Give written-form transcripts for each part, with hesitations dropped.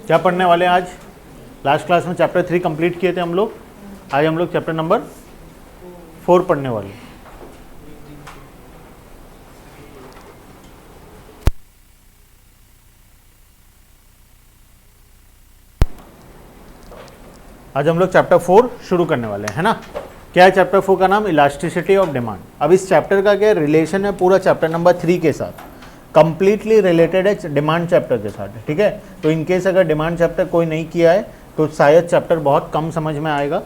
क्या पढ़ने वाले हैं आज? लास्ट क्लास में चैप्टर 3 कंप्लीट किए थे हम लोग। आज हम लोग चैप्टर नंबर 4 पढ़ने वाले हैं। आज हम लोग चैप्टर 4 शुरू करने वाले हैं, है ना। क्या है चैप्टर 4 का नाम? Elasticity of demand. अब इस चैप्टर का क्या रिलेशन है पूरा चैप्टर नंबर 3 के साथ? कंप्लीटली रिलेटेड है डिमांड चैप्टर के साथ, ठीक है। तो इनकेस अगर डिमांड चैप्टर कोई नहीं किया है तो शायद चैप्टर बहुत कम समझ में आएगा।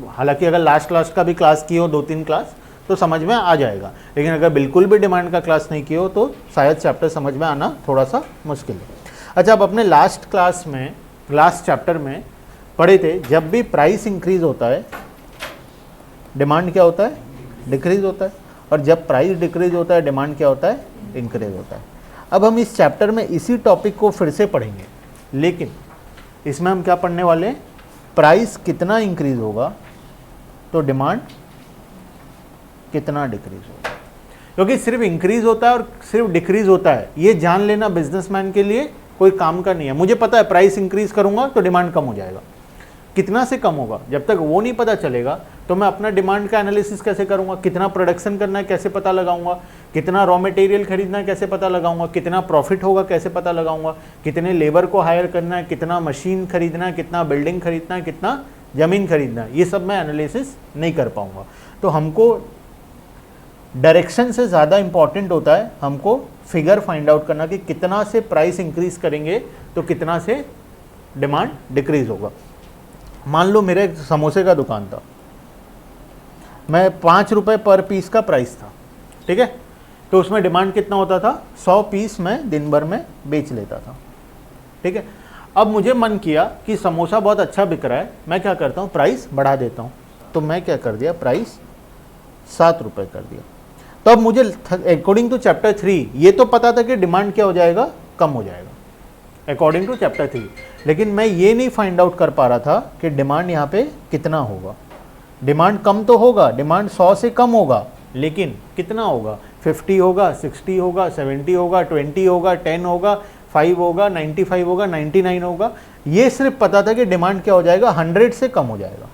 हालांकि अगर लास्ट क्लास का भी क्लास की हो 2-3 क्लास तो समझ में आ जाएगा, लेकिन अगर बिल्कुल भी डिमांड का क्लास नहीं किया हो तो शायद चैप्टर समझ में आना थोड़ा सा मुश्किल है। अच्छा, अब अपने लास्ट क्लास में लास्ट चैप्टर में पढ़े थे, जब भी प्राइस इंक्रीज होता है डिमांड क्या होता है? डिक्रीज होता है, और जब प्राइस डिक्रीज होता है डिमांड क्या होता है? इंक्रीज होता है। अब हम इस चैप्टर में इसी टॉपिक को फिर से पढ़ेंगे, लेकिन इसमें हम क्या पढ़ने वाले हैं? प्राइस कितना इंक्रीज होगा तो डिमांड कितना डिक्रीज होगा। क्योंकि सिर्फ इंक्रीज होता है और सिर्फ डिक्रीज होता है, ये जान लेना बिजनेसमैन के लिए कोई काम का नहीं है। मुझे पता है प्राइस इंक्रीज करूंगा तो डिमांड कम हो जाएगा, कितना से कम होगा जब तक वो नहीं पता चलेगा तो मैं अपना डिमांड का एनालिसिस कैसे करूंगा? कितना प्रोडक्शन करना है कैसे पता लगाऊंगा? कितना रॉ मटेरियल खरीदना है कैसे पता लगाऊंगा? कितना प्रॉफिट होगा कैसे पता लगाऊंगा? कितने लेबर को हायर करना है, कितना मशीन खरीदना है, कितना बिल्डिंग खरीदना है, कितना ज़मीन खरीदना है, ये सब मैं एनालिसिस नहीं कर पाऊंगा। तो हमको डायरेक्शन से ज़्यादा इंपॉर्टेंट होता है हमको फिगर फाइंड आउट करना कि कितना से प्राइस इंक्रीज करेंगे तो कितना से डिमांड डिक्रीज होगा। मान लो मेरे समोसे का दुकान था, मैं 5 रुपये पर पीस का प्राइस था, ठीक है। तो उसमें डिमांड कितना होता था? 100 पीस मैं दिन भर में बेच लेता था, ठीक है। अब मुझे मन किया कि समोसा बहुत अच्छा बिक रहा है, मैं क्या करता हूँ? प्राइस बढ़ा देता हूँ। तो मैं क्या कर दिया? प्राइस 7 रुपये कर दिया। तो अब मुझे अकॉर्डिंग टू चैप्टर 3 ये तो पता था कि डिमांड क्या हो जाएगा? कम हो जाएगा अकॉर्डिंग टू चैप्टर 3, लेकिन मैं ये नहीं फाइंड आउट कर पा रहा था कि डिमांड यहाँ पे कितना होगा। डिमांड कम तो होगा, डिमांड 100 से कम होगा, लेकिन कितना होगा? 50 होगा, 60 होगा, 70 होगा, 20 होगा, 10 होगा, 5 होगा, 95 होगा, 99 होगा। ये सिर्फ पता था कि डिमांड क्या हो जाएगा? 100 से कम हो जाएगा,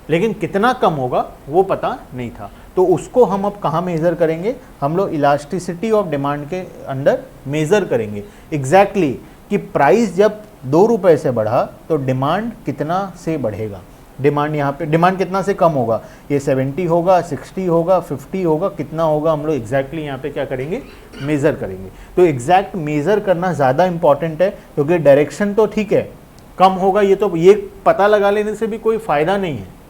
लेकिन कितना कम होगा वो पता नहीं था। तो उसको हम अब कहाँ मेज़र करेंगे? हम लोग इलास्टिसिटी ऑफ डिमांड के अंदर मेज़र करेंगे एग्जैक्टली कि प्राइस जब 2 रुपये से बढ़ा तो डिमांड कितना से बढ़ेगा। डिमांड यहाँ पे डिमांड कितना से कम होगा? ये 70 होगा, 60 होगा, 50 होगा, कितना होगा? हम लोग एग्जैक्टली यहाँ पे क्या करेंगे? मेज़र करेंगे। तो एग्जैक्ट मेज़र करना ज़्यादा इंपॉर्टेंट है, क्योंकि डायरेक्शन तो ठीक है कम होगा, ये तो ये पता लगा लेने से भी कोई फ़ायदा नहीं है।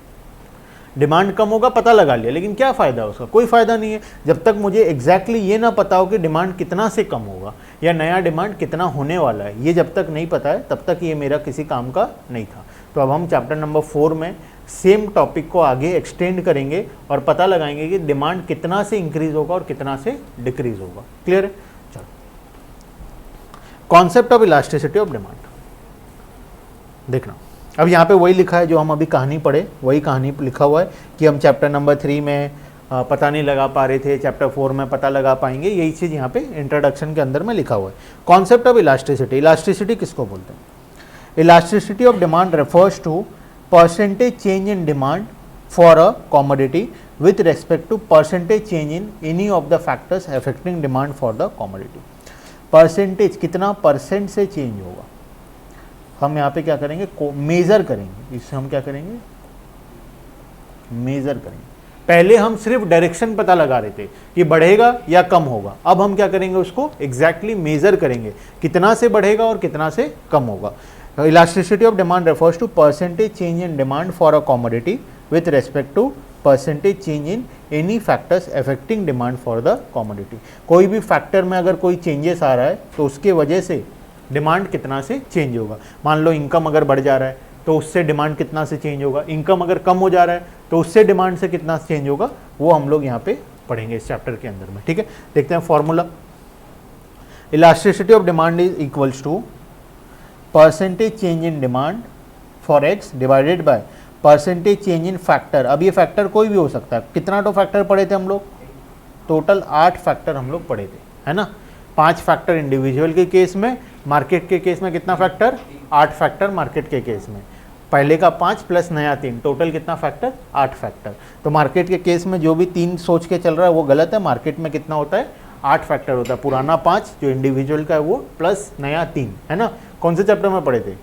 डिमांड कम होगा पता लगा लिया, लेकिन क्या फ़ायदा उसका? कोई फ़ायदा नहीं है जब तक मुझे एग्जैक्टली ये ना पता हो कि डिमांड कितना से कम होगा या नया डिमांड कितना होने वाला है। ये जब तक नहीं पता है तब तक ये मेरा किसी काम का नहीं था। तो अब हम चैप्टर नंबर 4 में सेम टॉपिक को आगे एक्सटेंड करेंगे और पता लगाएंगे कि डिमांड कितना से इंक्रीज होगा और कितना से डिक्रीज होगा। क्लियर है? चलो, concept of elasticity of demand देखना। अब यहाँ पे वही लिखा है जो हम अभी कहानी पढ़े, वही कहानी लिखा हुआ है कि हम चैप्टर नंबर 3 में पता नहीं लगा पा रहे थे, चैप्टर 4 में पता लगा पाएंगे। यही चीज़ यहाँ पे इंट्रोडक्शन के अंदर में लिखा हुआ है। Concept of elasticity. इलास्टिसिटी किसको बोलते हैं? Elasticity of demand refers to percentage change in demand for a commodity with respect to percentage change in any of the factors affecting demand for the commodity. Percentage कितना percent से change होगा, हम यहाँ पे क्या करेंगे? मेजर करेंगे। इससे हम क्या करेंगे? मेजर करेंगे। पहले हम सिर्फ डायरेक्शन पता लगा रहे थे कि बढ़ेगा या कम होगा, अब हम क्या करेंगे? उसको एग्जैक्टली मेजर करेंगे, कितना से बढ़ेगा और कितना से कम होगा। Elasticity of demand refers to percentage change in demand for a commodity with respect to percentage change in any factors affecting demand for the commodity. कोई भी फैक्टर में अगर कोई चेंजेस आ रहा है तो उसके वजह से डिमांड कितना से चेंज होगा। मान लो इनकम अगर बढ़ जा रहा है तो उससे डिमांड कितना से चेंज होगा। इनकम अगर कम हो जा रहा है तो उससे डिमांड से कितना चेंज होगा, वो हम लोग यहाँ पे पढ़ेंगे इस चैप्टर के अंदर में। ठीक है, देखते हैं formula. Elasticity of demand is equals to percentage change in demand for X divided by percentage change in factor. अब ये फैक्टर कोई भी हो सकता है। कितना तो फैक्टर पढ़े थे हम लोग? टोटल 8 फैक्टर हम लोग पढ़े थे, है ना। 5 फैक्टर इंडिविजुअल के केस में, मार्केट के केस में कितना फैक्टर, 8 फैक्टर मार्केट के केस में, पहले का 5 प्लस नया 3, टोटल कितना फैक्टर, 8 फैक्टर। तो मार्केट के केस में जो भी 3 सोच के चल रहा है वो गलत है, मार्केट में कितना होता है, 8 फैक्टर होता है, पुराना 5 जो इंडिविजुअल का है वो प्लस नया 3, है ना। कौन से चैप्टर में पढ़े थे,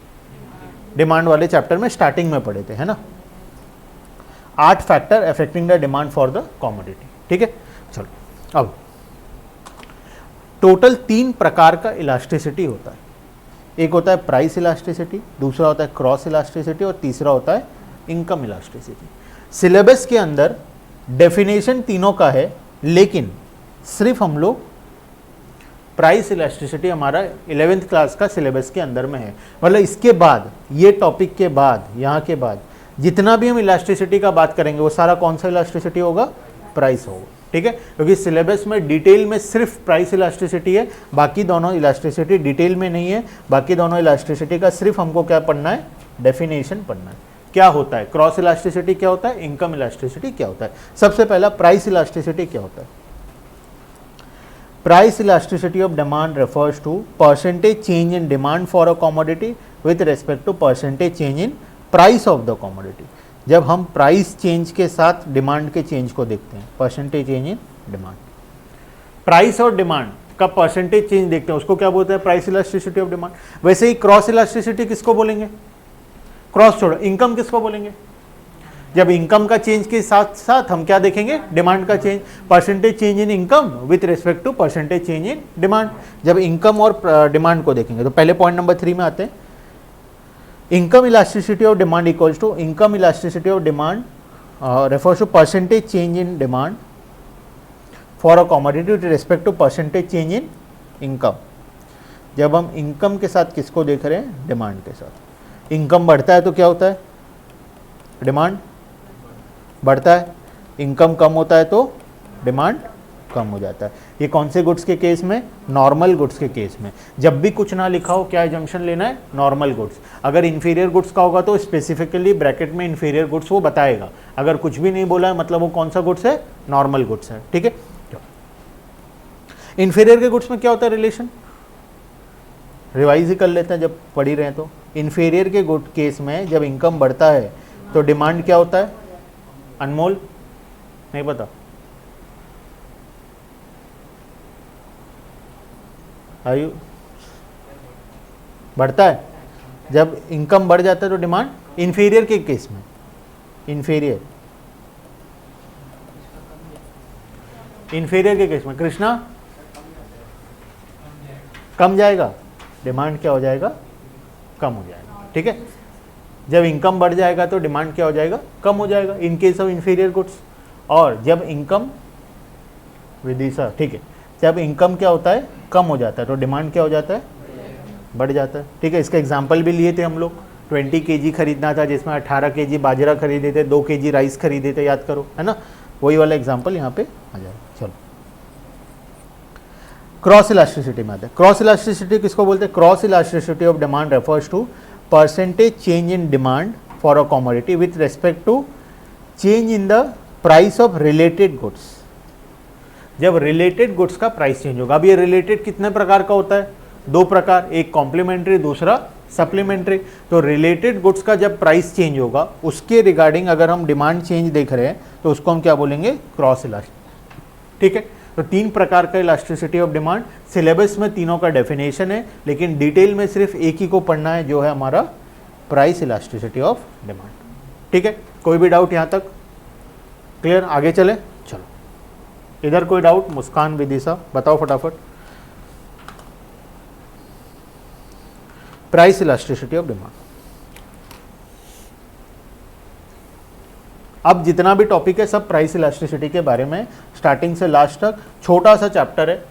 डिमांड वाले चैप्टर में स्टार्टिंग में पढ़े थे, है ना। 8 factor affecting the demand for the commodity, ठीक है। चलो अब टोटल 3 प्रकार का इलास्टिसिटी होता है, एक होता है प्राइस इलास्टिसिटी, दूसरा होता है क्रॉस इलास्टिसिटी और तीसरा होता है इनकम इलास्टिसिटी। सिलेबस के अंदर डेफिनेशन तीनों का है, लेकिन सिर्फ हम लोग प्राइस इलास्टिसिटी हमारा 11th क्लास का सिलेबस के अंदर में है, मतलब इसके बाद, ये टॉपिक के बाद, यहाँ के बाद जितना भी हम इलास्टिसिटी का बात करेंगे वो सारा कौन सा इलास्टिसिटी होगा, प्राइस होगा, ठीक है। क्योंकि सिलेबस में डिटेल में सिर्फ प्राइस इलास्टिसिटी है, बाकी दोनों इलास्टिसिटी डिटेल में नहीं है, बाकी दोनों इलास्टिसिटी का सिर्फ हमको क्या पढ़ना है, डेफिनेशन पढ़ना है, क्या होता है क्रॉस इलास्टिसिटी, क्या होता है इनकम इलास्टिसिटी, क्या होता है। सबसे पहला प्राइस इलास्टिसिटी क्या होता है। Price elasticity of demand refers to percentage change in demand for a commodity with respect to percentage change in price of the commodity. जब हम प्राइस चेंज के साथ डिमांड के चेंज को देखते हैं, percentage change in demand, price और demand का परसेंटेज चेंज देखते हैं, उसको क्या बोलते हैं, प्राइस इलास्टिसिटी ऑफ डिमांड। वैसे ही क्रॉस इलास्टिसिटी किसको बोलेंगे, क्रॉस छोड़ो, इनकम किसको बोलेंगे। जब इनकम का चेंज के साथ साथ हम क्या देखेंगे, डिमांड का change, percentage change in income with respect to percentage change in demand. जब इनकम और डिमांड को देखेंगे तो पहले पॉइंट नंबर 3 में आते हैं, income elasticity of demand equals to income elasticity of demand refers to percentage change in demand for a commodity with respect to percentage change in income। जब हम इनकम के साथ किसको देख रहे हैं, डिमांड के साथ। इनकम बढ़ता है तो क्या होता है, डिमांड बढ़ता है, इनकम कम होता है तो डिमांड कम हो जाता है। ये कौन से गुड्स के केस में, नॉर्मल गुड्स के केस में। जब भी कुछ ना लिखा हो क्या जंक्शन लेना है, नॉर्मल गुड्स। अगर इन्फीरियर गुड्स का होगा तो स्पेसिफिकली ब्रैकेट में इन्फीरियर गुड्स वो बताएगा, अगर कुछ भी नहीं बोला है मतलब वो कौन सा गुड्स है, नॉर्मल गुड्स है, ठीक है। इन्फीरियर के गुड्स में क्या होता है रिलेशन, रिवाइज ही कर लेते हैं जब पढ़ ही रहे हैं तो। इन्फीरियर के गुड केस में जब इनकम बढ़ता है तो डिमांड क्या होता है, अनमोल नहीं पता, आयु बढ़ता है। जब इनकम बढ़ जाता है तो डिमांड, इन्फीरियर के केस में, इन्फीरियर के केस में कृष्णा कम जाएगा, डिमांड क्या हो जाएगा, कम हो जाएगा, ठीक है। जब इनकम बढ़ जाएगा तो डिमांड क्या हो जाएगा, कम हो जाएगा in case of inferior goods. और जब इनकम विदिशा, ठीक है, जब इनकम क्या होता है, कम हो जाता है तो डिमांड क्या हो जाता है, बढ़ जाता है, ठीक है। इसका एग्जांपल भी लिए थे हम लोग, 20 kg खरीदना था जिसमें 18 kg बाजरा खरीदे थे, 2 kg राइस खरीदे थे, याद करो, है ना। वही वाला एग्जांपल यहाँ पे आ जाएगा। चलो क्रॉस इलास्टिसिटी में आते हैं। क्रॉस इलास्टिसिटी किसको बोलते हैं, cross elasticity of demand refers to percentage change in demand for a commodity with respect to change in the price of related goods. जब रिलेटेड गुड्स का प्राइस चेंज होगा। अब ये रिलेटेड कितने प्रकार का होता है, 2 प्रकार, एक कॉम्प्लीमेंट्री, दूसरा सप्लीमेंट्री। तो रिलेटेड गुड्स का जब प्राइस चेंज होगा उसके रिगार्डिंग अगर हम डिमांड चेंज देख रहे हैं तो उसको हम क्या बोलेंगे, क्रॉस इलास्टिसिटी, ठीक है। तो 3 प्रकार का इलास्टिसिटी ऑफ डिमांड, सिलेबस में तीनों का डेफिनेशन है, लेकिन डिटेल में सिर्फ एक ही को पढ़ना है जो है हमारा प्राइस इलास्टिसिटी ऑफ डिमांड, ठीक है। कोई भी डाउट यहाँ तक क्लियर, आगे चले। चलो इधर कोई डाउट, मुस्कान विदिशा बताओ फटाफट। Price elasticity of demand. अब जितना भी टॉपिक है सब प्राइस इलास्टिसिटी के बारे में, स्टार्टिंग से लास्ट तक। छोटा सा चैप्टर है,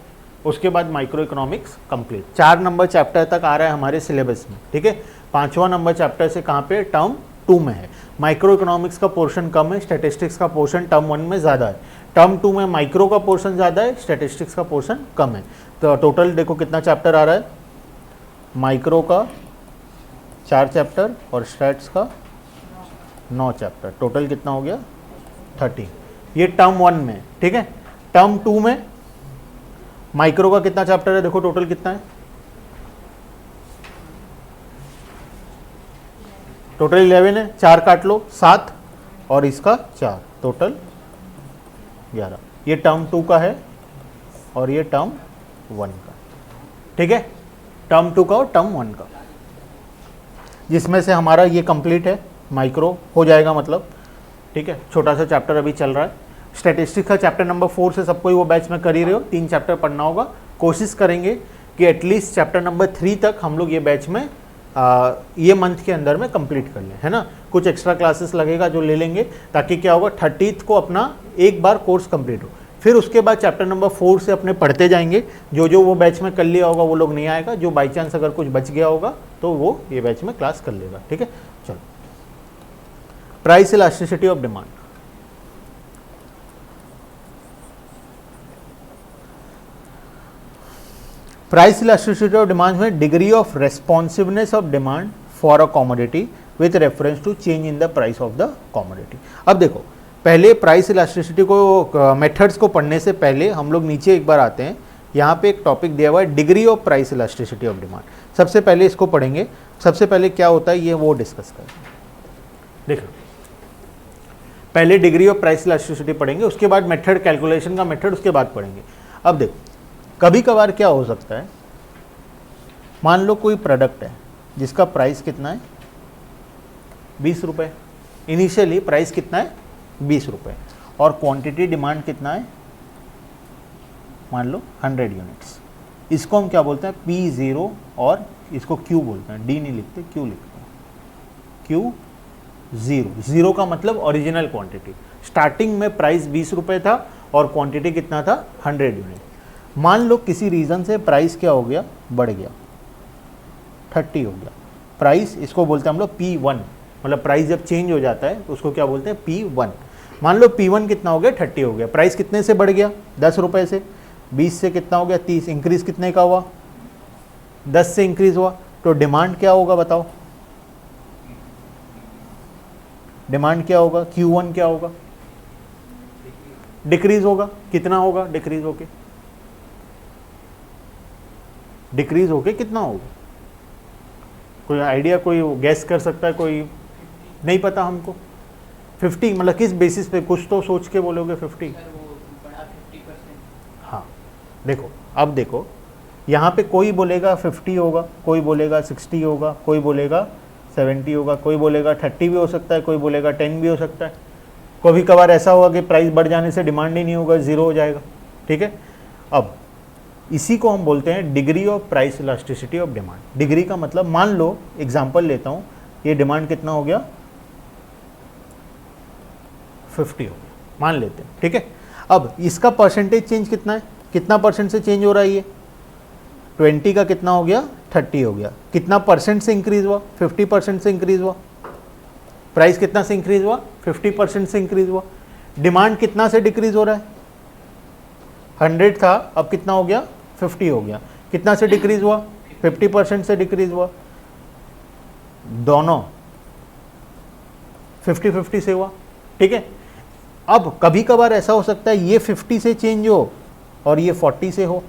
उसके बाद micro economics complete. 4 number chapter तक आ रहा है हमारे सिलेबस में, ठीक है। 5वां नंबर चैप्टर से कहाँ पे, टर्म 2 में है। माइक्रो इकोनॉमिक्स का पोर्शन कम है, स्टैटिस्टिक्स का पोर्शन टर्म 1 में ज़्यादा है। टर्म 2 में माइक्रो का पोर्शन ज़्यादा है, स्टैटिस्टिक्स का पोर्शन कम है। तो टोटल देखो कितना चैप्टर आ रहा है, माइक्रो का 4 चैप्टर और स्टैट्स का 9 चैप्टर, टोटल कितना हो गया 30। ये टर्म 1 में, ठीक है। टर्म 2 में माइक्रो का कितना चैप्टर है, देखो टोटल कितना है, टोटल 11 है, 4 काट लो 7 और इसका 4, टोटल 11। ये टर्म 2 का है और ये टर्म 1 का, ठीक है, टर्म 2 का और टर्म 1 का, जिसमें से हमारा ये कंप्लीट है, माइक्रो हो जाएगा मतलब, ठीक है। छोटा सा चैप्टर अभी चल रहा है, स्टैटिस्टिक्स का चैप्टर नंबर 4 से सबको ही वो बैच में कर ही रहे हो, 3 चैप्टर पढ़ना होगा। कोशिश करेंगे कि एटलीस्ट चैप्टर नंबर 3 तक हम लोग ये बैच में ये मंथ के अंदर में कंप्लीट कर लें, है ना। कुछ एक्स्ट्रा क्लासेस लगेगा जो ले लेंगे, ताकि क्या होगा 30th को अपना एक बार कोर्स कंप्लीट हो। फिर उसके बाद चैप्टर नंबर 4 से अपने पढ़ते जाएंगे, जो जो वो बैच में कर लिया होगा वो लोग नहीं आएगा, जो बाई चांस अगर कुछ बच गया होगा तो वो ये बैच में क्लास कर लेगा, ठीक है। चलो, price elasticity of demand. Price elasticity of demand में degree of responsiveness of demand for a commodity with reference to change in the price of the commodity. अब देखो, पहले प्राइस इलास्टिसिटी को मेथड्स को पढ़ने से पहले हम लोग नीचे एक बार आते हैं। यहाँ पे एक टॉपिक दिया हुआ है degree of price elasticity of demand. सबसे पहले इसको पढ़ेंगे, सबसे पहले क्या होता है ये वो डिस्कस करेंगे। देखो, पहले डिग्री ऑफ प्राइस इलास्टिसिटी पढ़ेंगे, उसके बाद मेथड, कैलकुलेशन का मेथड उसके बाद पढ़ेंगे। अब देखो, कभी कभार क्या हो सकता है, मान लो कोई प्रोडक्ट है जिसका प्राइस कितना है 20 रुपये, इनिशियली प्राइस कितना है 20 रुपये, और क्वांटिटी डिमांड कितना है, मान लो 100 यूनिट्स। इसको हम क्या बोलते हैं P0, और इसको Q बोलते हैं, D नहीं लिखते, Q लिखते हैं, Q0। 0 का मतलब ओरिजिनल क्वांटिटी। स्टार्टिंग में प्राइस 20 रुपये था और क्वांटिटी कितना था 100 यूनिट। मान लो किसी रीज़न से प्राइस क्या हो गया, बढ़ गया, 30 हो गया प्राइस, इसको बोलते हैं हम लोग P1, मतलब प्राइस जब चेंज हो जाता है उसको क्या बोलते हैं P1। मान लो P1 कितना हो गया 30 हो गया, प्राइस कितने से बढ़ गया 10 रुपये से, 20 से कितना हो गया 30, इंक्रीज कितने का हुआ 10 से इंक्रीज हुआ, तो डिमांड क्या होगा बताओ, डिमांड क्या होगा, Q1 क्या होगा, डिक्रीज होगा। कितना होगा डिक्रीज होके, डिक्रीज होके कितना होगा, कोई आइडिया, कोई गैस कर सकता है, कोई नहीं पता हमको। 50 मतलब किस बेसिस पे, कुछ तो सोच के बोलोगे 50। हाँ देखो, अब देखो यहाँ पे कोई बोलेगा 50 होगा, कोई बोलेगा 60 होगा, कोई बोलेगा 70 होगा, कोई बोलेगा 30 भी हो सकता है, कोई बोलेगा 10 भी हो सकता है। कभी कभार ऐसा होगा कि प्राइस बढ़ जाने से डिमांड ही नहीं होगा, 0 हो जाएगा, ठीक है। अब इसी को हम बोलते हैं degree of price elasticity of demand. Degree का मतलब, मान लो एग्जांपल लेता हूँ, ये डिमांड कितना हो गया 50 हो गया, मान लेते हैं, ठीक है। अब इसका परसेंटेज चेंज कितना है, कितना परसेंट से चेंज हो रहा है ये, 20 का कितना हो गया 30 हो गया, कितना परसेंट से इंक्रीज हुआ 50% से इंक्रीज हुआ। प्राइस कितना से इंक्रीज हुआ 50% से इंक्रीज हुआ। डिमांड कितना से डिक्रीज हो रहा है, 100 था अब कितना हो गया 50 हो गया, कितना से डिक्रीज हुआ 50% से डिक्रीज हुआ। दोनों 50-50 से हुआ, ठीक है। अब कभी कभार ऐसा हो सकता है ये 50 से चेंज हो और ये 40 से हो,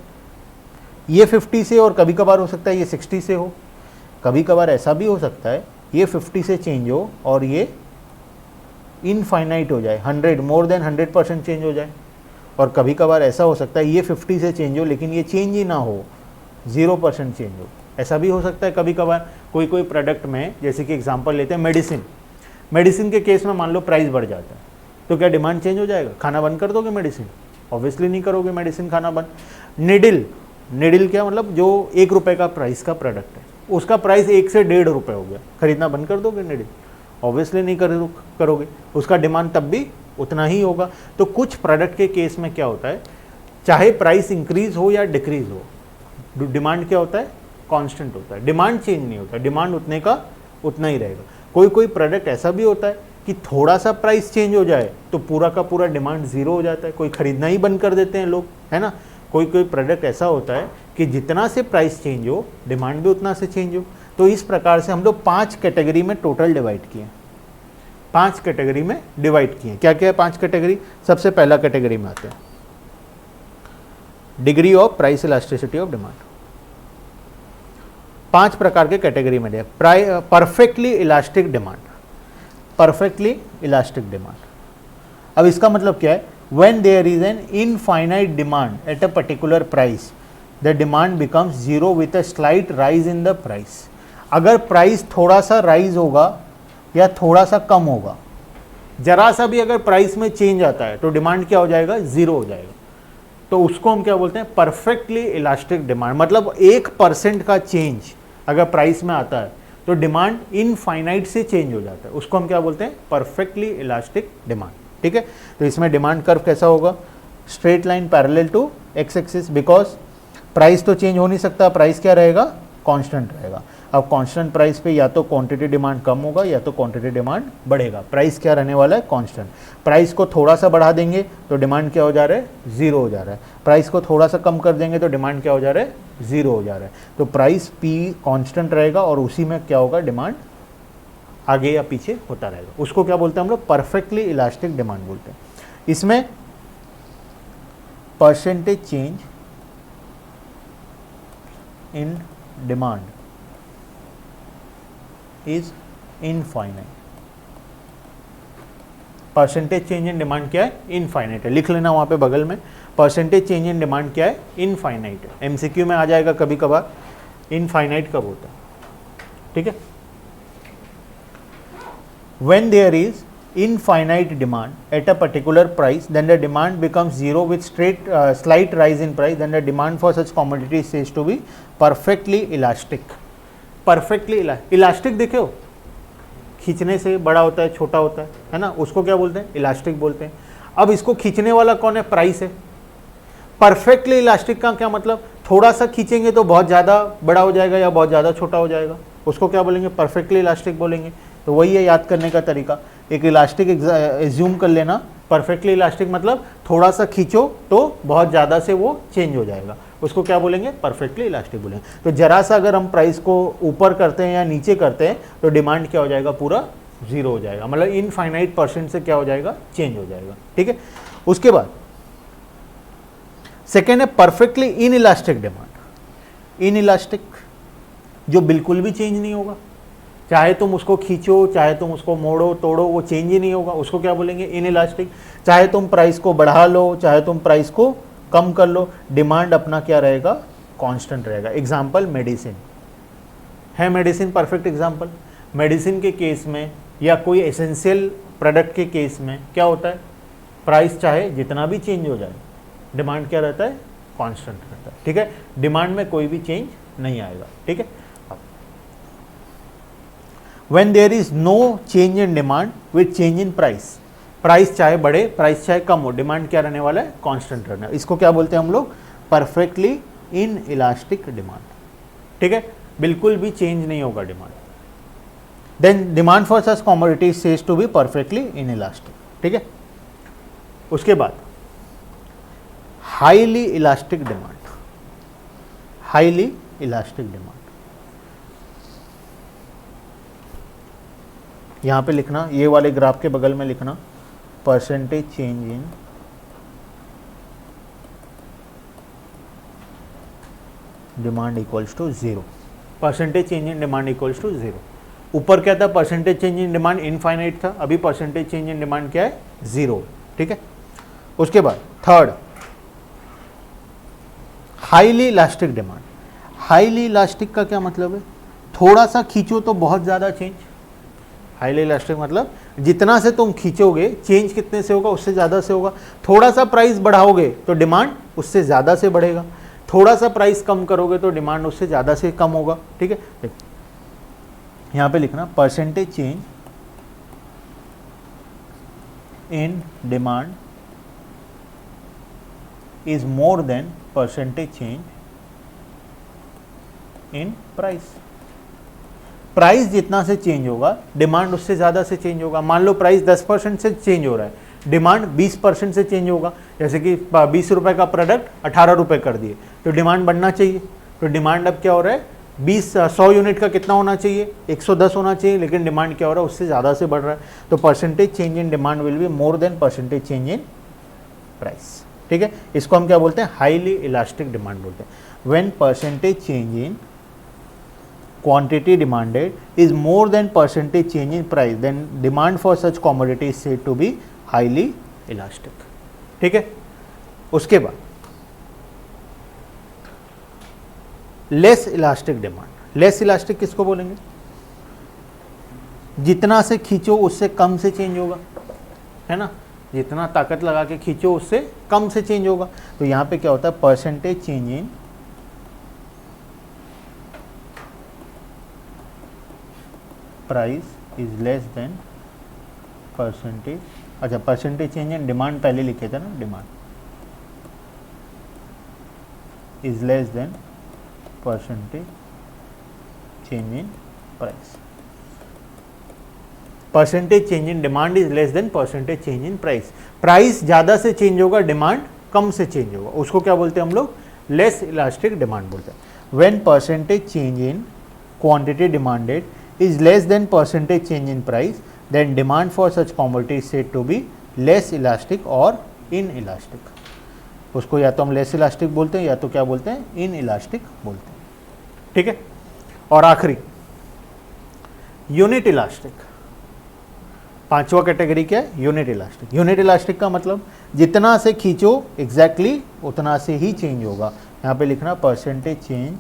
ये 50 से, और कभी कभार हो सकता है ये 60 से हो। कभी कभार ऐसा भी हो सकता है ये 50 से चेंज हो और ये इनफाइनाइट हो जाए, 100 मोर देन 100% चेंज हो जाए। और कभी कभार ऐसा हो सकता है ये 50 से चेंज हो लेकिन ये चेंज ही ना हो, 0% चेंज हो, ऐसा भी हो सकता है। कभी कभार कोई कोई प्रोडक्ट में, जैसे कि एग्जांपल लेते हैं मेडिसिन के केस में, मान लो प्राइस बढ़ जाता है तो क्या डिमांड चेंज हो जाएगा, खाना बंद कर दोगे मेडिसिन, ऑब्वियसली नहीं करोगे मेडिसिन खाना बंद। निडिल क्या मतलब, जो 1 रुपये का प्राइस का प्रोडक्ट है उसका प्राइस 1 से 1.5 रुपये हो गया, खरीदना बंद कर दोगे निडिल, ऑब्वियसली नहीं करोगे, उसका डिमांड तब भी उतना ही होगा। तो कुछ प्रोडक्ट के केस में क्या होता है, चाहे प्राइस इंक्रीज हो या डिक्रीज हो, डिमांड क्या होता है कांस्टेंट होता है, डिमांड चेंज नहीं होता, डिमांड उतने का उतना ही रहेगा। कोई कोई प्रोडक्ट ऐसा भी होता है कि थोड़ा सा प्राइस चेंज हो जाए तो पूरा का पूरा डिमांड 0 हो जाता है, कोई खरीदना ही बंद कर देते हैं लोग, है ना। कोई कोई प्रोडक्ट ऐसा होता है कि जितना से प्राइस चेंज हो डिमांड भी उतना से चेंज हो। तो इस प्रकार से हम लोग 5 कैटेगरी में टोटल डिवाइड किए, 5 कैटेगरी में डिवाइड किए। क्या क्या है 5 कैटेगरी, सबसे पहला कैटेगरी में आते हैं degree of price elasticity of demand. 5 प्रकार के कैटेगरी में दिया। Perfectly elastic demand, perfectly elastic demand. अब इसका मतलब क्या है? When there is an infinite demand at a particular price the demand becomes zero with a slight rise in the price. अगर प्राइस थोड़ा सा राइज होगा या थोड़ा सा कम होगा, जरा सा भी अगर प्राइस में चेंज आता है तो डिमांड क्या हो जाएगा? जीरो हो जाएगा। तो उसको हम क्या बोलते हैं? Perfectly elastic demand. मतलब 1% का चेंज अगर प्राइस में आता है तो डिमांड इनफाइनाइट से चेंज हो जाता है, उसको हम क्या बोलते हैं? Perfectly elastic demand. ठीक है, तो इसमें डिमांड कर्व कैसा होगा? Straight line parallel to X axis, because price तो चेंज हो नहीं सकता, प्राइस क्या रहेगा? कांस्टेंट रहेगा। अब कांस्टेंट प्राइस पे या तो क्वांटिटी डिमांड कम होगा या तो क्वांटिटी डिमांड बढ़ेगा। प्राइस क्या रहने वाला है? कांस्टेंट। प्राइस को थोड़ा सा बढ़ा देंगे तो डिमांड क्या हो जा रहा है? जीरो हो जा रहा है। प्राइस को थोड़ा सा कम कर देंगे तो डिमांड क्या हो जा रहा है? जीरो हो जा रहा है। तो प्राइस पी कांस्टेंट रहेगा और उसी में क्या होगा? डिमांड आगे या पीछे होता रहेगा। उसको क्या बोलते हैं हम लोग? परफेक्टली इलास्टिक डिमांड बोलते हैं। इसमें percentage change in demand is infinite. Percentage change in demand क्या है? इनफाइनाइट है। लिख लेना वहां पे बगल में, परसेंटेज चेंज इन डिमांड क्या है? इनफाइनाइट है। एमसीक्यू में आ जाएगा कभी कभार, इनफाइनाइट कब होता है। ठीक है, when there is infinite demand at a particular price, then the demand becomes zero with slight rise in price, then the demand for such commodity is said to be perfectly elastic. Perfectly elastic देखे हो? खींचने से बड़ा होता है, छोटा होता है ना, उसको क्या बोलते हैं? इलास्टिक बोलते हैं। अब इसको खींचने वाला कौन है? प्राइस है। परफेक्टली इलास्टिक का क्या मतलब? थोड़ा सा खींचेंगे तो बहुत ज़्यादा बड़ा हो जाएगा या बहुत ज़्यादा छोटा हो जाएगा, उसको क्या बोलेंगे? परफेक्टली इलास्टिक बोलेंगे। तो वही है याद करने का तरीका। एक इलास्टिक एज्यूम कर लेना, परफेक्टली इलास्टिक मतलब थोड़ा सा खींचो तो बहुत ज़्यादा से वो चेंज हो जाएगा, उसको क्या बोलेंगे? परफेक्टली इलास्टिक बोलेंगे। तो जरा सा अगर हम प्राइस को ऊपर करते हैं या नीचे करते हैं तो डिमांड क्या हो जाएगा? पूरा जीरो हो जाएगा। मतलब इनफाइनाइट परसेंट से क्या हो जाएगा? चेंज हो जाएगा। ठीक है, उसके बाद सेकेंड है perfectly inelastic demand. In elastic जो बिल्कुल भी चेंज नहीं होगा, चाहे तुम उसको खींचो, चाहे तुम उसको मोड़ो तोड़ो, वो चेंज ही नहीं होगा, उसको क्या बोलेंगे? In elastic. चाहे तुम प्राइस को बढ़ा लो, चाहे तुम प्राइस को कम कर लो, डिमांड अपना क्या रहेगा? कांस्टेंट रहेगा। एग्जांपल मेडिसिन है, मेडिसिन परफेक्ट एग्जांपल। मेडिसिन के केस में या कोई एसेंशियल प्रोडक्ट के केस में क्या होता है? प्राइस चाहे जितना भी चेंज हो जाए, डिमांड क्या रहता है? कांस्टेंट रहता है। ठीक है, डिमांड में कोई भी चेंज नहीं आएगा। ठीक है, when there is no change in demand with change in price, price चाहे बढ़े प्राइस चाहे कम हो, डिमांड क्या रहने वाला है? कांस्टेंट रहना है। इसको क्या बोलते हैं हम लोग? Perfectly inelastic demand. ठीक है, बिल्कुल भी चेंज नहीं होगा demand. Then demand for such commodity says to be perfectly inelastic. ठीक है, उसके बाद highly elastic demand. Highly elastic demand यहाँ पे लिखना, ये वाले ग्राफ के बगल में लिखना, percentage change in demand equals to zero. Percentage change in demand equals to zero. ऊपर क्या था? Percentage change in demand infinite था, अभी परसेंटेज चेंज इन डिमांड क्या है? जीरो। ठीक है, उसके बाद third highly elastic demand. Highly elastic का क्या मतलब है? थोड़ा सा खींचो तो बहुत ज़्यादा चेंज। हाईली इलास्टिक मतलब जितना से तुम खींचोगे चेंज कितने से होगा? उससे ज़्यादा से होगा। थोड़ा सा प्राइस बढ़ाओगे तो डिमांड उससे ज़्यादा से बढ़ेगा, थोड़ा सा प्राइस कम करोगे तो डिमांड उससे ज़्यादा से कम होगा। ठीक है, यहाँ पे लिखना percentage change in demand is more than percentage change in price. Price जितना से चेंज होगा डिमांड उससे ज़्यादा से चेंज होगा। मान लो प्राइस 10% से चेंज हो रहा है, डिमांड 20% से चेंज होगा। जैसे कि 20 रुपये का प्रोडक्ट 18 रुपये कर दिए तो डिमांड बढ़ना चाहिए। तो डिमांड अब क्या हो रहा है? 100 यूनिट का कितना होना चाहिए? 110 होना चाहिए, लेकिन डिमांड क्या हो रहा है? उससे ज़्यादा से बढ़ रहा है। तो percentage change in demand will be more than percentage change in price. ठीक है, इसको हम क्या बोलते हैं, हाईली इलास्टिक डिमांड बोलते हैं। When percentage change in quantity demanded is more than percentage change in price, then demand for such commodity is said to be highly elastic. ठीक है, उसके बाद less elastic demand. Less elastic किसको बोलेंगे, जितना से खींचो उससे कम से चेंज होगा, है ना, जितना ताकत लगा के खींचो उससे कम से चेंज होगा। तो यहां पे क्या होता है, percentage change in price is less than percentage, अच्छा परसेंटेज चेंज इन डिमांड पहले लिखे थे ना, demand is less than percentage change in price. Percentage change in demand is less than percentage change in price. Price ज्यादा से change होगा, demand कम से change होगा, उसको क्या बोलते हैं हम लोग, लेस इलास्टिक डिमांड बोलते हैं। When percentage change in quantity demanded is less than percentage change in price, then demand for such commodity is said to be less elastic और इन इलास्टिक। उसको या तो हम लेस इलास्टिक बोलते हैं या तो क्या बोलते हैं, इन इलास्टिक बोलते हैं। ठीक है, और आखिरी यूनिट इलास्टिक, पांचवा कैटेगरी क्या है, यूनिट इलास्टिक। यूनिट इलास्टिक का मतलब जितना से खींचो एग्जैक्टली उतना से ही चेंज होगा। यहां पे लिखना percentage change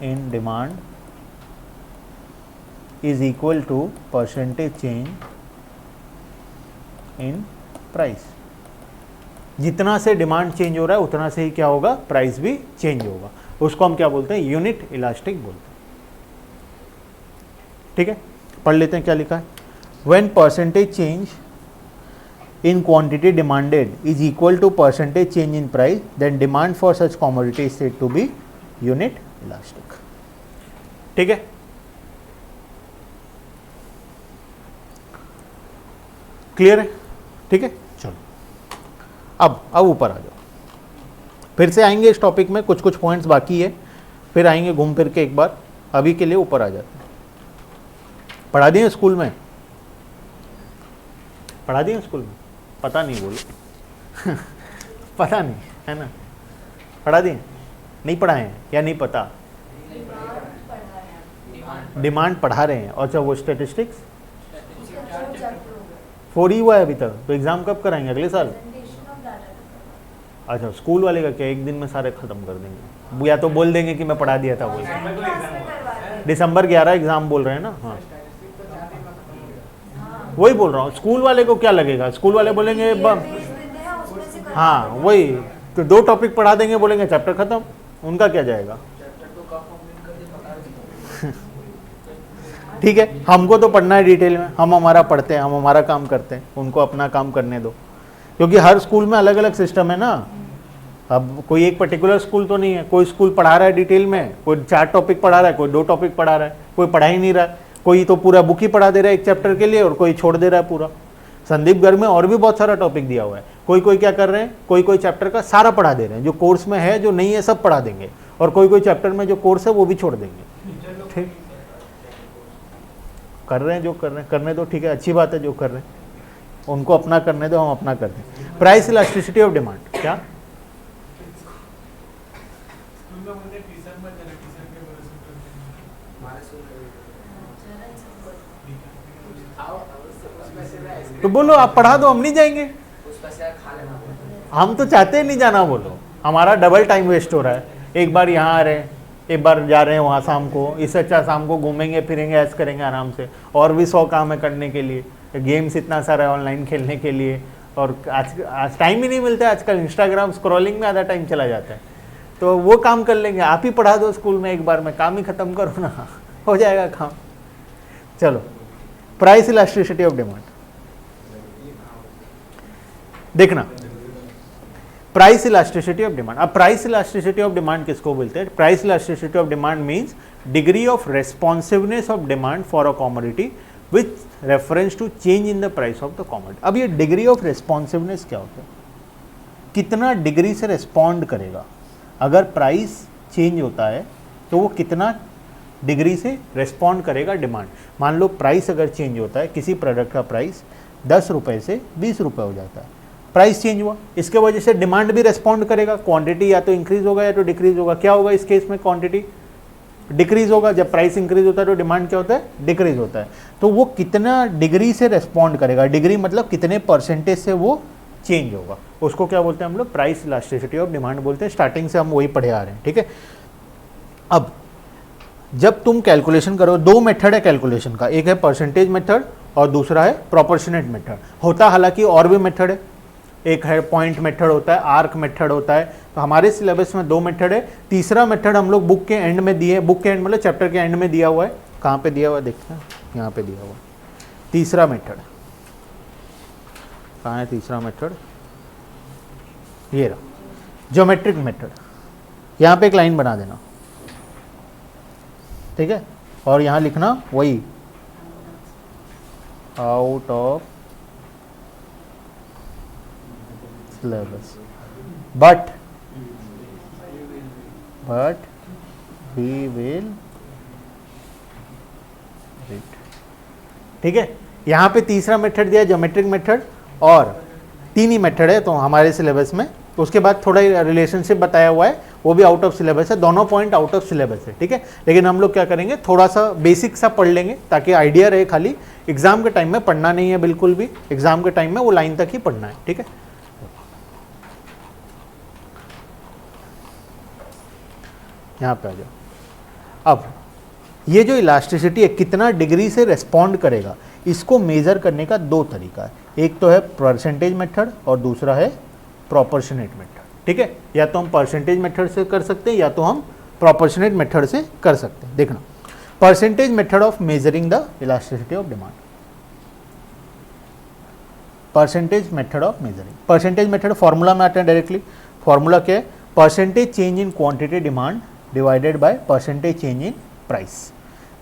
in demand is equal to percentage change in price. जितना से डिमांड चेंज हो रहा है उतना से ही क्या होगा, प्राइस भी चेंज होगा। उसको हम क्या बोलते हैं, यूनिट इलास्टिक बोलते हैं। ठीक है, पढ़ लेते हैं क्या लिखा है। When percentage change in quantity demanded is equal to percentage change in price, then demand for such commodity is said to be unit elastic. ठीक है, क्लियर है। ठीक है, चलो अब ऊपर आ जाओ, फिर से आएंगे इस टॉपिक में, कुछ कुछ पॉइंट्स बाकी है, फिर आएंगे घूम फिर के एक बार। अभी के लिए ऊपर आ जाते हैं। पढ़ा दिए स्कूल में, पढ़ा दिए स्कूल में, पता नहीं बोलो पता नहीं है ना, पढ़ा दिए, नहीं पढ़ाए हैं या नहीं पता, डिमांड पढ़ा रहे हैं। अच्छा वो स्टैटिस्टिक्स 4 ही हुआ है अभी तक, तो एग्जाम कब कराएंगे, अगले साल। अच्छा स्कूल वाले का क्या, एक दिन में सारे खत्म कर देंगे, या तो बोल देंगे कि मैं पढ़ा दिया था, बोल दिसंबर 11 एग्जाम बोल रहे हैं ना। हाँ वही बोल रहा हूँ, स्कूल वाले को क्या लगेगा, स्कूल वाले बोलेंगे हाँ वही तो 2 टॉपिक पढ़ा देंगे, बोलेंगे चैप्टर खत्म, उनका क्या जाएगा ठीक है, हमको तो पढ़ना है डिटेल में, हम हमारा पढ़ते हैं, हम हमारा काम करते हैं, उनको अपना काम करने दो, क्योंकि हर स्कूल में अलग अलग सिस्टम है ना। अब कोई एक पर्टिकुलर स्कूल तो नहीं है, कोई स्कूल पढ़ा रहा है डिटेल में, कोई 4 टॉपिक पढ़ा रहा है, कोई 2 टॉपिक पढ़ा रहा है, कोई पढ़ा ही नहीं रहा है, कोई तो पूरा बुक ही पढ़ा दे रहा है एक चैप्टर के लिए और कोई छोड़ दे रहा है पूरा। संदीप गर्ग में और भी बहुत सारा टॉपिक दिया हुआ है, कोई क्या कर रहे हैं, कोई चैप्टर का सारा पढ़ा दे रहे हैं, जो कोर्स में है जो नहीं है सब पढ़ा देंगे, और कोई चैप्टर में जो कोर्स है वो भी छोड़ देंगे। ठीक कर रहे हैं जो कर रहे हैं, करने दो, ठीक है, अच्छी बात है जो कर रहे हैं, उनको अपना करने दो, हम अपना करते हैं। प्राइस इलास्टिसिटी ऑफ डिमांड क्या, तो बोलो आप पढ़ा दो, हम नहीं जाएंगे, हम तो चाहते नहीं जाना, बोलो हमारा डबल टाइम वेस्ट हो रहा है, एक बार यहाँ आ रहे हैं, एक बार जा रहे हैं वहाँ शाम को, इससे अच्छा शाम को घूमेंगे फिरेंगे, ऐसे करेंगे आराम से, और भी 100 काम है करने के लिए, गेम्स इतना सारा है ऑनलाइन खेलने के लिए, और आज टाइम ही नहीं मिलता है, आजकल इंस्टाग्राम स्क्रॉलिंग में आधा टाइम चला जाता है, तो वो काम कर लेंगे। आप ही पढ़ा दो स्कूल में एक बार में, काम ही खत्म करो ना, हो जाएगा काम। चलो प्राइस इलास्टिसिटी ऑफ डिमांड देखना, प्राइस इलास्टिसिटी ऑफ डिमांड। अब प्राइस इलास्टिसिटी ऑफ डिमांड किसको बोलते हैं, price elasticity of demand means degree of responsiveness of demand for a commodity with reference to change in the price of the commodity. अब ये degree of responsiveness क्या होता है, कितना डिग्री से रेस्पॉन्ड करेगा, अगर प्राइस चेंज होता है तो वो कितना डिग्री से रेस्पॉन्ड करेगा डिमांड। मान लो प्राइस अगर चेंज होता है, किसी प्रोडक्ट का प्राइस 10 रुपये से 20 रुपये हो जाता है, प्राइस चेंज हुआ, इसके वजह से डिमांड भी रेस्पॉन्ड करेगा, क्वांटिटी या तो इंक्रीज होगा या तो डिक्रीज होगा। क्या होगा इस केस में, क्वांटिटी डिक्रीज होगा। जब प्राइस इंक्रीज होता है तो डिमांड क्या होता है, डिक्रीज होता है। तो वो कितना डिग्री से रेस्पॉन्ड करेगा, डिग्री मतलब कितने परसेंटेज से वो चेंज होगा, उसको क्या बोलते हैं हम लोग, प्राइस इलास्टिसिटी ऑफ डिमांड बोलते हैं। स्टार्टिंग से हम वही पढ़े आ रहे हैं, ठीक है। अब जब तुम कैलकुलेशन करो, दो मेथड है कैलकुलेशन का, एक है परसेंटेज मेथड और दूसरा है प्रोपोर्शनेट मेथड। होता हालांकि और भी मेथड है, एक है पॉइंट मेथड होता है, आर्क मेथड होता है। तो हमारे सिलेबस में दो मेथड है। तीसरा मेथड हम लोग बुक के एंड में दिए, बुक के एंड मतलब चैप्टर के एंड में दिया हुआ है। कहाँ पे दिया हुआ है देखते हैं, यहाँ पे दिया हुआ है तीसरा मेथड। कहाँ है तीसरा मेथड, ये रहा, ज्योमेट्रिक मेथड। यहाँ पे एक लाइन बना देना, ठीक है, और यहाँ लिखना वही out of syllabus, but we will read, ठीक है। यहाँ पे तीसरा मेथड दिया ज्योमेट्रिक मेथड, और तीन ही मेथड है तो हमारे सिलेबस में। उसके बाद थोड़ा रिलेशनशिप बताया हुआ है, वो भी आउट ऑफ सिलेबस है, दोनों पॉइंट आउट ऑफ सिलेबस है, ठीक है। लेकिन हम लोग क्या करेंगे, थोड़ा सा बेसिक सा पढ़ लेंगे ताकि आइडिया रहे। खाली एग्जाम के टाइम में पढ़ना नहीं है बिल्कुल भी, एग्जाम के टाइम में वो लाइन तक ही पढ़ना है, ठीक है। यहाँ पे आ जाओ। अब ये जो इलास्टिसिटी है कितना डिग्री से रेस्पॉन्ड करेगा, इसको मेजर करने का दो तरीका है। एक तो है परसेंटेज मेथड और दूसरा है प्रोपोर्शनेट मेथड, ठीक है। या तो हम परसेंटेज मेथड से कर सकते हैं या तो हम प्रोपोर्शनेट मेथड से कर सकते हैं। देखना, percentage method of measuring the elasticity of demand, percentage method of measuring. Percentage method formula में आते हैं डायरेक्टली। फॉर्मूला क्या है, percentage change in quantity demand divided by percentage change in price.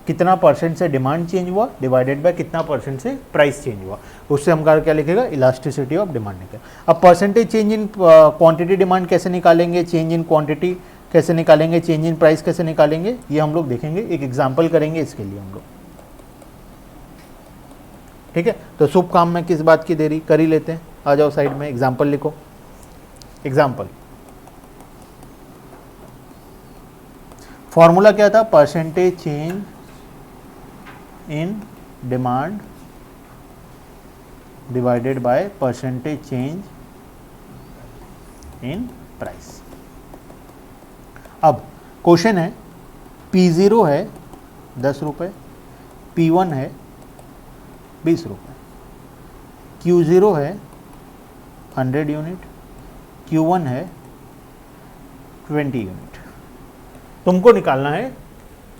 कितना परसेंट से डिमांड चेंज हुआ divided by कितना percent से प्राइस चेंज हुआ, उससे हम क्या लिखेगा, इलास्टिसिटी ऑफ डिमांड निकल। अब percentage change in quantity demand कैसे निकालेंगे, चेंज इन क्वांटिटी कैसे निकालेंगे, चेंज इन प्राइस कैसे निकालेंगे, ये हम लोग देखेंगे। एक एग्जाम्पल करेंगे इसके लिए हम लोग, ठीक है। तो शुभ काम में किस बात की देरी, कर ही लेते हैं। आ जाओ साइड में, एग्जाम्पल लिखो। एग्जाम्पल फॉर्मूला क्या था, percentage change in demand divided by percentage change in price. अब क्वेश्चन है, P0 है 10 रुपये, P1 है 20 रुपये, Q0 है 100 यूनिट, Q1 है 20 यूनिट। तुमको निकालना है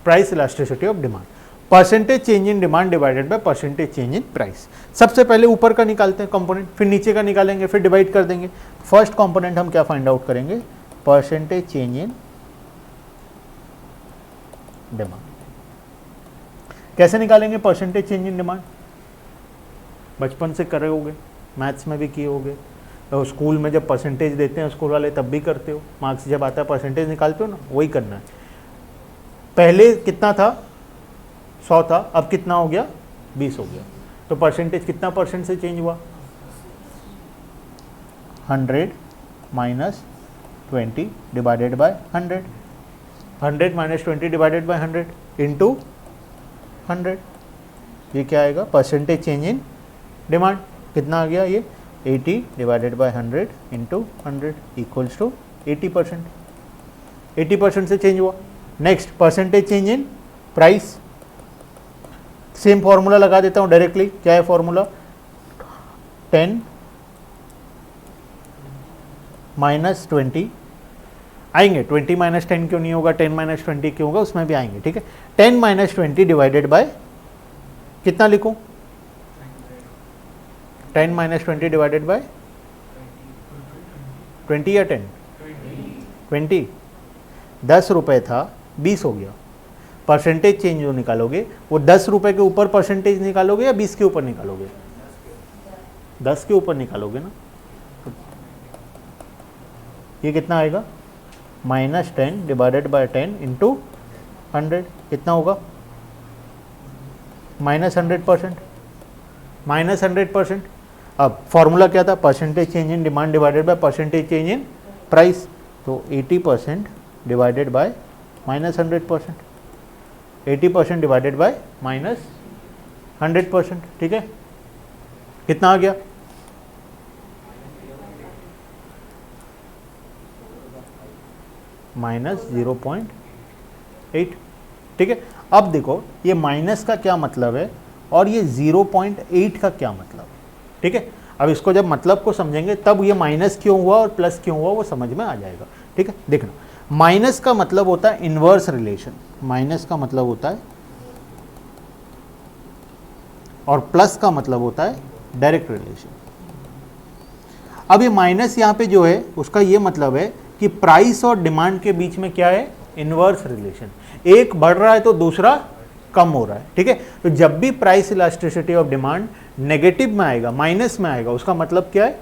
price elasticity of demand, percentage change in demand divided by percentage change in price. सबसे पहले ऊपर का निकालते हैं कंपोनेंट, फिर नीचे का निकालेंगे, फिर डिवाइड कर देंगे। फर्स्ट कंपोनेंट हम क्या फाइंड आउट करेंगे, परसेंटेज चेंज इन डिमांड। कैसे निकालेंगे परसेंटेज चेंज इन डिमांड, बचपन से करे होगे, मैथ्स में भी किए होगे, तो स्कूल में जब परसेंटेज देते हैं स्कूल वाले तब भी करते हो, मार्क्स जब आता है परसेंटेज निकालते हो ना, वही करना है। पहले कितना था, 100 था, अब कितना हो गया, 20 हो गया। तो परसेंटेज कितना परसेंट से चेंज हुआ, 100 minus 20 divided by 100, 100 minus 20 divided by 100 into 100। ये क्या आएगा, परसेंटेज चेंज इन डिमांड। कितना आ गया ये, 80 divided by 100 into 100 equals to 80%। 80% से चेंज हुआ। Next percentage change in price, same formula लगा देता हूँ डायरेक्टली। क्या है फॉर्मूला, 10 माइनस 20 आएंगे, 20 माइनस 10 क्यों नहीं होगा, 10 माइनस 20 क्यों होगा, उसमें भी आएंगे, ठीक है। 10 माइनस 20 डिवाइडेड बाय कितना लिखूं, 10 माइनस 20 डिवाइडेड बाय 20 या 10, 20। 10 रुपये था 20 हो गया। परसेंटेज चेंज जो निकालोगे वो 10 रुपये के ऊपर परसेंटेज निकालोगे या 20 के ऊपर निकालोगे, 10 के ऊपर निकालोगे ना। ये कितना आएगा, माइनस 10 डिवाइडेड बाय 10 इंटू 100 कितना होगा, माइनस 100%। माइनस 100%। अब फॉर्मूला क्या था, percentage change in demand divided by percentage change in price, तो 80% divided bye minus 100%, 80% divided bye minus 100%, ठीक है, कितना आ गया, माइनस 0.8, ठीक है। अब देखो ये माइनस का क्या मतलब है और ये 0.8 का क्या मतलब है, ठीक है। अब इसको जब मतलब को समझेंगे तब ये माइनस क्यों हुआ और प्लस क्यों हुआ वो समझ में आ जाएगा, ठीक है। देखना, माइनस का मतलब होता है इनवर्स रिलेशन, माइनस का मतलब होता है, और प्लस का मतलब होता है डायरेक्ट रिलेशन। अब ये माइनस यहाँ पे जो है उसका ये मतलब है कि प्राइस और डिमांड के बीच में क्या है, इनवर्स रिलेशन, एक बढ़ रहा है तो दूसरा कम हो रहा है, ठीक है। तो जब भी price elasticity of demand negative में आएगा, माइनस में आएगा, उसका मतलब क्या है,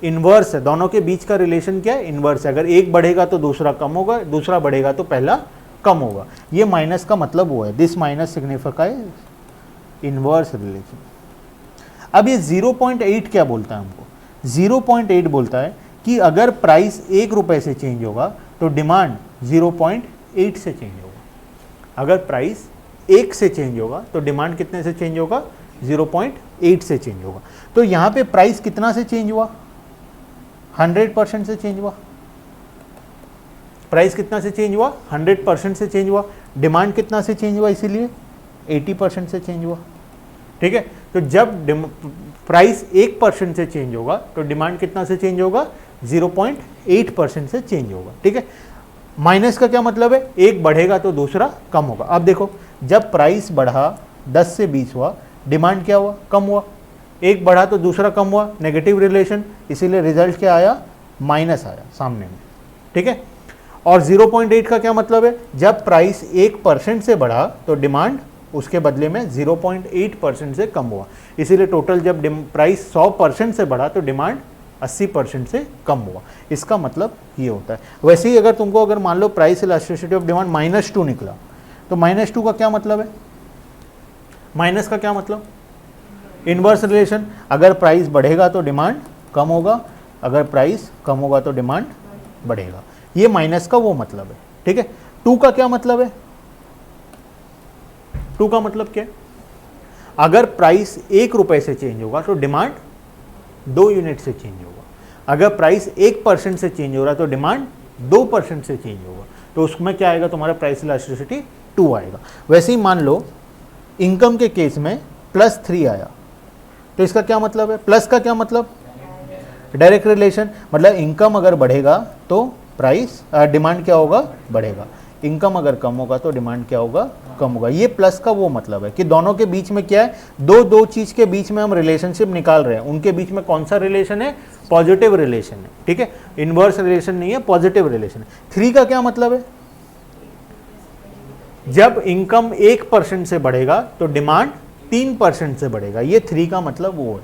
इनवर्स है, दोनों के बीच का रिलेशन क्या है, इनवर्स है। अगर एक बढ़ेगा तो दूसरा कम होगा, दूसरा बढ़ेगा तो पहला कम होगा, ये माइनस का मतलब वो है, this minus signify inverse relation. अब ये 0.8 क्या बोलता है हमको, 0.8 बोलता है कि अगर प्राइस 1 रुपए से चेंज होगा तो डिमांड 0.8 से चेंज होगा, अगर प्राइस 1 से चेंज होगा तो डिमांड कितने से चेंज होगा, 0.8 से चेंज होगा। तो यहाँ पे प्राइस कितना से चेंज हुआ, 100% से चेंज हुआ, प्राइस कितना से चेंज हुआ, 100% से चेंज हुआ, डिमांड कितना से चेंज हुआ, इसीलिए 80% से चेंज हुआ, ठीक है। तो जब प्राइस 1% से चेंज होगा तो डिमांड कितना से चेंज होगा, 0.8% से चेंज होगा, ठीक है। माइनस का क्या मतलब है, एक बढ़ेगा तो दूसरा कम होगा। अब देखो जब प्राइस बढ़ा 10 से 20 हुआ, डिमांड क्या हुआ, कम हुआ, एक बढ़ा तो दूसरा कम हुआ, नेगेटिव रिलेशन, इसीलिए रिजल्ट क्या आया, माइनस आया सामने में, ठीक है। और 0.8 का क्या मतलब है, जब प्राइस 1% से बढ़ा तो डिमांड उसके बदले में 0.8% से कम हुआ, इसीलिए टोटल जब प्राइस 100% से बढ़ा तो डिमांड 80% से कम हुआ, इसका मतलब ये होता है। वैसे ही अगर तुमको अगर मान लो प्राइस इलास्टिसिटी ऑफ डिमांड -2 निकला तो -2 का क्या मतलब है, माइनस का क्या मतलब, इनवर्स रिलेशन, अगर प्राइस बढ़ेगा तो डिमांड कम होगा, अगर प्राइस कम होगा तो डिमांड बढ़ेगा, ये माइनस का वो मतलब है, ठीक है। 2 का क्या मतलब है, 2 का मतलब क्या है, अगर प्राइस 1 रुपए से चेंज होगा तो डिमांड 2 यूनिट से चेंज होगा, अगर प्राइस 1% से चेंज हो रहा है तो डिमांड 2% से चेंज होगा, तो उसमें क्या आएगा, तुम्हारा प्राइस इलास्टिसिटी 2 आएगा। वैसे ही मान लो इनकम के केस में +3 आया, तो इसका क्या मतलब है, प्लस का क्या मतलब, डायरेक्ट रिलेशन, मतलब इनकम अगर बढ़ेगा तो प्राइस डिमांड क्या होगा, बढ़ेगा, इनकम अगर कम होगा तो डिमांड क्या होगा, कम होगा। ये प्लस का वो मतलब है कि दोनों के बीच में क्या है, दो चीज के बीच में हम रिलेशनशिप निकाल रहे हैं, उनके बीच में कौन सा रिलेशन है, पॉजिटिव रिलेशन है, ठीक है, इनवर्स रिलेशन नहीं है, पॉजिटिव रिलेशन है। 3 का क्या मतलब है, जब इनकम 1% से बढ़ेगा तो डिमांड 3% से बढ़ेगा, ये 3 का मतलब वो है,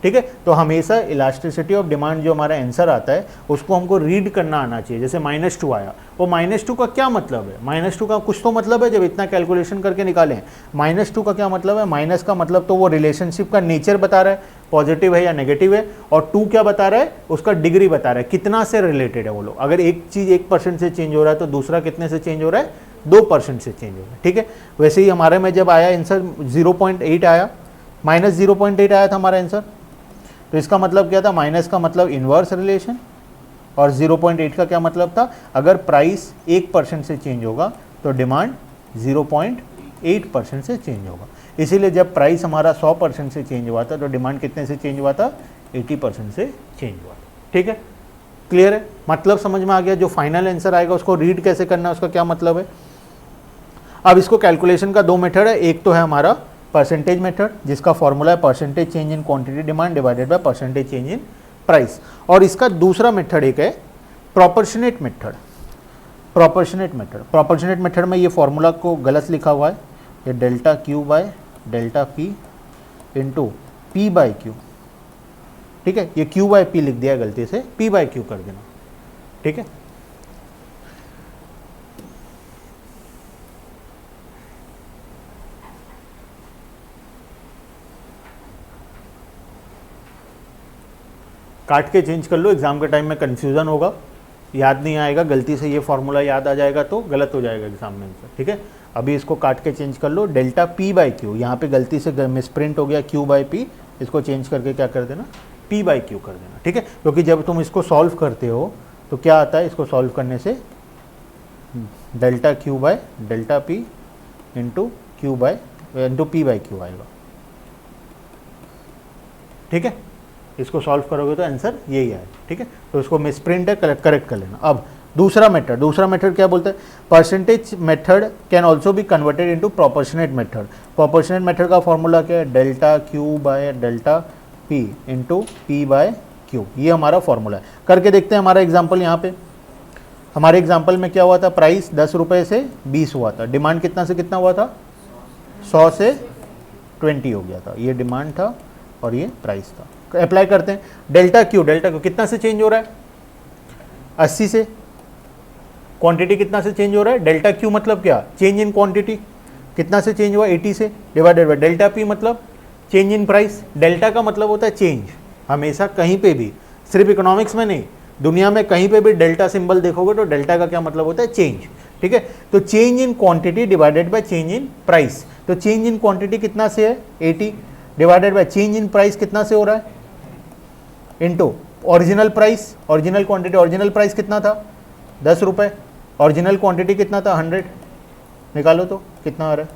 ठीक है। तो हमेशा इलास्टिसिटी ऑफ डिमांड जो हमारा आंसर आता है उसको हमको रीड करना आना चाहिए। जैसे -2 आया, वो -2 का क्या मतलब है, -2 का कुछ तो मतलब है, जब इतना कैलकुलेशन करके निकालें, -2 का क्या मतलब है, माइनस का मतलब तो वो रिलेशनशिप का नेचर बता रहा है, पॉजिटिव है या नेगेटिव है, और 2 क्या बता रहा है, उसका डिग्री बता रहा है, कितना से रिलेटेड है वो लोग, अगर एक चीज़ 1% से चेंज हो रहा है तो दूसरा कितने से चेंज हो रहा है, 2% से चेंज हो रहा है, ठीक है। वैसे ही हमारे में जब आया आंसर 0.8 आया, -0.8 आया था हमारा आंसर, तो इसका मतलब क्या था, माइनस का मतलब इनवर्स रिलेशन, और 0.8 का क्या मतलब था, अगर प्राइस 1% से चेंज होगा तो डिमांड 0.8% से चेंज होगा, इसीलिए जब प्राइस हमारा 100% से चेंज हुआ था तो डिमांड कितने से चेंज हुआ था, 80% से चेंज हुआ था, ठीक है। क्लियर है, मतलब समझ में आ गया। जो फाइनल आंसर आएगा उसको रीड कैसे करना है, उसका क्या मतलब है। अब इसको कैलकुलेशन का 2 मेथड है, एक तो है हमारा परसेंटेज मेथड जिसका फॉर्मूला है percentage change in quantity demand divided by percentage change in price, और इसका दूसरा मेथड एक है प्रोपोर्शनेट मेथड। प्रोपोर्शनेट मेथड में ये फॉर्मूला को गलत लिखा हुआ है, ये delta Q by delta P into P by Q, ठीक है, ये क्यू बाई पी लिख दिया गलती से, पी बाई क्यू कर देना, ठीक है। काट के चेंज कर लो, एग्जाम के टाइम में कंफ्यूजन होगा, याद नहीं आएगा, गलती से ये फॉर्मूला याद आ जाएगा तो गलत हो जाएगा एग्जाम में आंसर, ठीक है। अभी इसको काट के चेंज कर लो, डेल्टा पी बाई क्यू, यहाँ पे गलती से मिसप्रिंट हो गया क्यू बाई पी, इसको चेंज करके क्या कर देना, पी बाई क्यू कर देना, ठीक है। क्योंकि जब तुम इसको सॉल्व करते हो तो क्या आता है, इसको सॉल्व करने से delta Q by delta P into Q by into P by Q आएगा, ठीक है। इसको सॉल्व करोगे तो आंसर यही आएगा, ठीक है। तो इसको मिसप्रिंट है, करेक्ट कर लेना। अब दूसरा मेथड क्या बोलते हैं, percentage method can also be converted into proportionate method. Proportionate method का फॉर्मूला क्या है, delta Q by delta P into P by Q, ये हमारा फॉर्मूला है। करके देखते हैं हमारा एग्जाम्पल। यहाँ पे हमारे एग्जाम्पल में क्या हुआ था, प्राइस 10 रुपये से 20 हुआ था, डिमांड कितना से कितना हुआ था, 100 से 20 हो गया था, ये डिमांड था और ये प्राइस था। अप्लाई करते हैं, डेल्टा क्यू कितना से चेंज हो रहा है, 80 से। क्वांटिटी कितना से चेंज हो रहा है, डेल्टा क्यू मतलब क्या, चेंज इन क्वांटिटी, कितना से चेंज हुआ, 80 से, डिवाइडेड बाय डेल्टा पी मतलब चेंज इन प्राइस। डेल्टा का मतलब होता है चेंज, हमेशा कहीं पे भी, सिर्फ इकोनॉमिक्स में नहीं, दुनिया में कहीं पे भी डेल्टा सिंबल देखोगे तो डेल्टा का क्या मतलब होता है, चेंज, ठीक है। तो change in quantity divided by change in price, तो चेंज इन क्वांटिटी कितना से है 80, divided by change in price कितना से हो रहा है, into original price, original quantity, original price कितना था 10 रुपये, ओरिजिनल क्वांटिटी कितना था 100, निकालो तो कितना आ रहा है,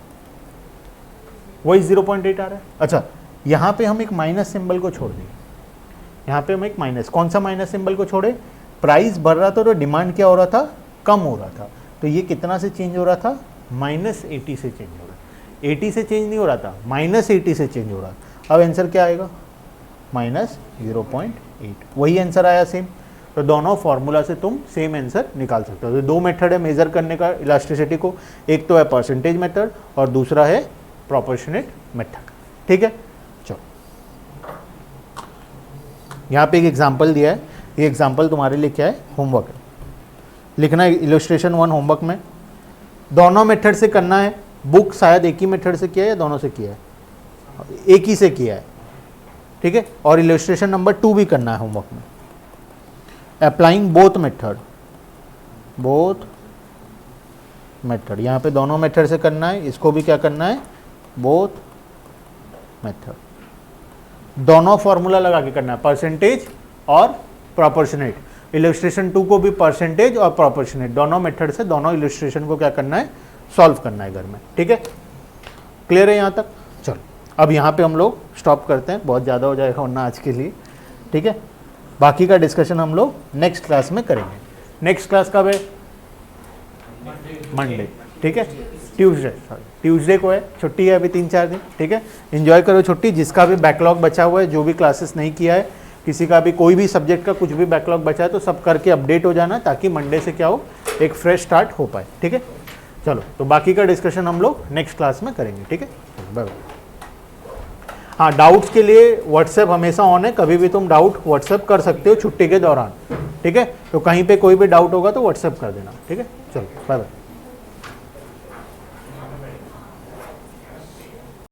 वही 0.8 आ रहा है। अच्छा, यहाँ पे हम एक माइनस सिंबल को छोड़ दिए, यहाँ पे हम एक माइनस, कौन सा माइनस सिंबल को छोड़े, प्राइस बढ़ रहा था तो डिमांड क्या हो रहा था, कम हो रहा था, तो ये कितना से चेंज हो रहा था, -80 से चेंज हो रहा है। 80 से चेंज नहीं हो रहा था, -80 से चेंज हो रहा था। अब आंसर क्या आएगा, -0.8, वही आंसर आया सेम। तो दोनों फॉर्मूला से तुम सेम आंसर निकाल सकते हो। तो दो मेथड है मेजर करने का इलास्टिसिटी को, एक तो है परसेंटेज मेथड और दूसरा है प्रोपोर्शनेट मेथड, ठीक है। चलो, यहाँ पे एक एग्जांपल दिया है, ये एग्जांपल तुम्हारे लिए क्या है, होमवर्क है, लिखना है इलस्ट्रेशन 1 होमवर्क में। दोनों मेथड से करना है, बुक शायद एक ही मेथड से किया है या दोनों से किया है, एक ही से किया है, ठीक है। और इलस्ट्रेशन नंबर 2 भी करना है होमवर्क में। अप्लाइंग बोथ मेथड, यहाँ पे दोनों मेथड से करना है, इसको भी क्या करना है, बोथ मेथड, दोनों फॉर्मूला लगा के करना है, परसेंटेज और प्रोपोर्शनेट। इलस्ट्रेशन 2 को भी परसेंटेज और प्रोपोर्शनेट दोनों मेथड से दोनों इलस्ट्रेशन को क्या करना है, सॉल्व करना है घर में, ठीक है। क्लियर है यहाँ तक। चलो, अब यहाँ पे हम लोग स्टॉप करते हैं, बहुत ज़्यादा हो जाएगा वरना आज के लिए, ठीक है। बाकी का डिस्कशन हम लोग नेक्स्ट क्लास में करेंगे। नेक्स्ट क्लास कब है, मंडे, ठीक है, ट्यूसडे को है, छुट्टी है अभी 3-4 दिन, ठीक है। एंजॉय करो छुट्टी, जिसका भी बैकलॉग बचा हुआ है, जो भी क्लासेस नहीं किया है, किसी का भी कोई भी सब्जेक्ट का कुछ भी बैकलॉग बचा है तो सब करके अपडेट हो जाना, ताकि मंडे से क्या हो, एक फ्रेश स्टार्ट हो पाए, ठीक है। चलो, तो बाकी का डिस्कशन हम लोग नेक्स्ट क्लास में करेंगे, ठीक है। Bye bye. हाँ, डाउट्स के लिए व्हाट्सएप हमेशा ऑन है, कभी भी तुम डाउट व्हाट्सएप कर सकते हो छुट्टी के दौरान, ठीक है। तो कहीं पे कोई भी डाउट होगा तो व्हाट्सएप कर देना, ठीक है। चलो, बाय बाय।